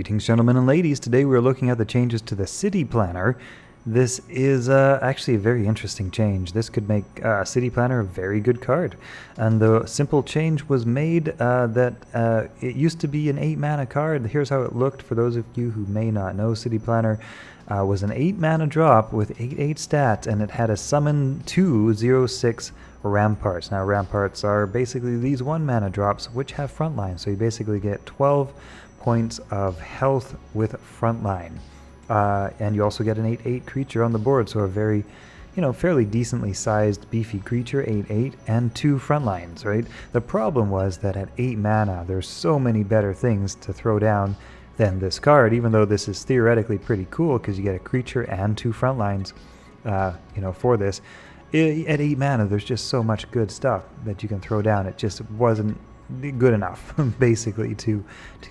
Greetings, gentlemen and ladies. Today we're looking at the changes to the city planner. This is actually a very interesting change. This could make City Planner a very good card. And the simple change was made that it used to be an 8 mana card. Here's how it looked for those of you who may not know. City Planner was an 8 mana drop with 8/8 stats, and it had a summon 2/06 ramparts. Now ramparts are basically these 1 mana drops which have frontline. So you basically get 12 points of health with frontline. And you also get an 8/8 creature on the board, so a very, fairly decently sized, beefy creature, 8/8, and 2 frontlines, right? The problem was that at 8 mana, there's so many better things to throw down than this card, even though this is theoretically pretty cool because you get a creature and 2 frontlines, for this. At 8 mana, there's just so much good stuff that you can throw down. It just wasn't good enough, basically, to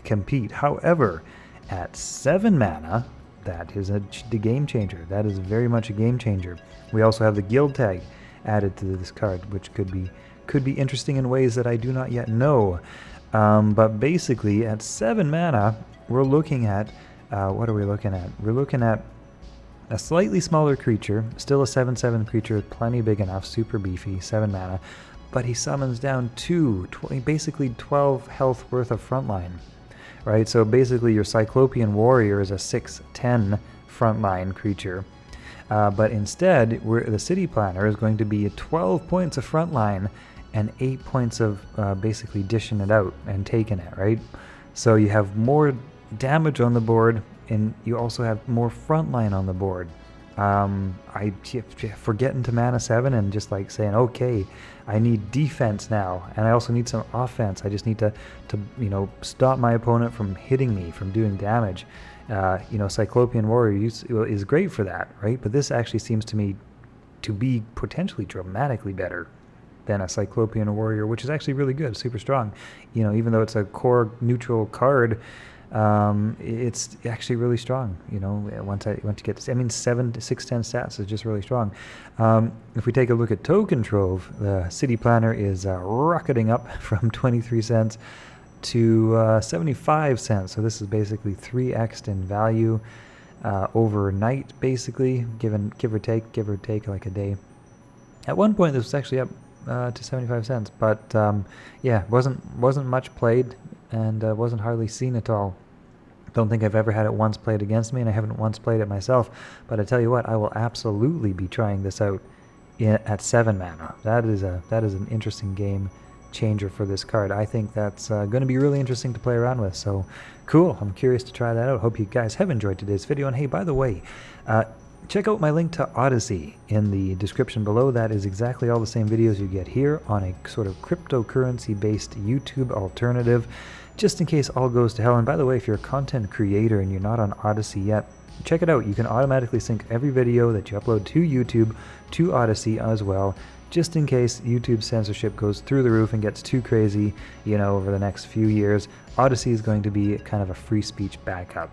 compete. However, at 7 mana, that is the game changer. That is very much a game changer. We also have the guild tag added to this card, which could be interesting in ways that I do not yet know. But basically, at 7 mana, we're looking at what are we looking at? We're looking at a slightly smaller creature, still a 7/7 creature, plenty big enough, super beefy, 7 mana, but he summons down basically 12 health worth of frontline. Right, so basically your Cyclopean warrior is a 6/10 frontline creature, but instead the city planner is going to be 12 points of frontline and 8 points of basically dishing it out and taking it, right? So you have more damage on the board, and you also have more frontline on the board. I for getting to mana 7 and just like saying, okay, I need defense now, and I also need some offense. I just need to stop my opponent from hitting me, from doing damage. Cyclopean warrior is great for that, right? But this actually seems to me to be potentially dramatically better than a Cyclopean warrior, which is actually really good, super strong. Even though it's a core neutral card, it's actually really strong. Once you get to, 7 to 6/10 stats is just really strong. If we take a look at token trove, the city planner is rocketing up from 23 cents to 75 cents. So this is basically 3x in value overnight, basically, give or take like a day. At one point, this was actually up to 75 cents, but wasn't much played, and wasn't hardly seen at all. Don't think I've ever had it once played against me, and I haven't once played it myself. But I tell you what, I will absolutely be trying this out at 7 mana. That is an interesting game changer for this card. I think that's going to be really interesting to play around with. So cool. I'm curious to try that out. Hope you guys have enjoyed today's video. And hey, by the way, check out my link to Odysee in the description below. That is exactly all the same videos you get here on a sort of cryptocurrency-based YouTube alternative, just in case all goes to hell. And by the way, if you're a content creator and you're not on Odysee yet, check it out. You can automatically sync every video that you upload to YouTube to Odysee as well, just in case YouTube censorship goes through the roof and gets too crazy, over the next few years. Odysee is going to be kind of a free speech backup.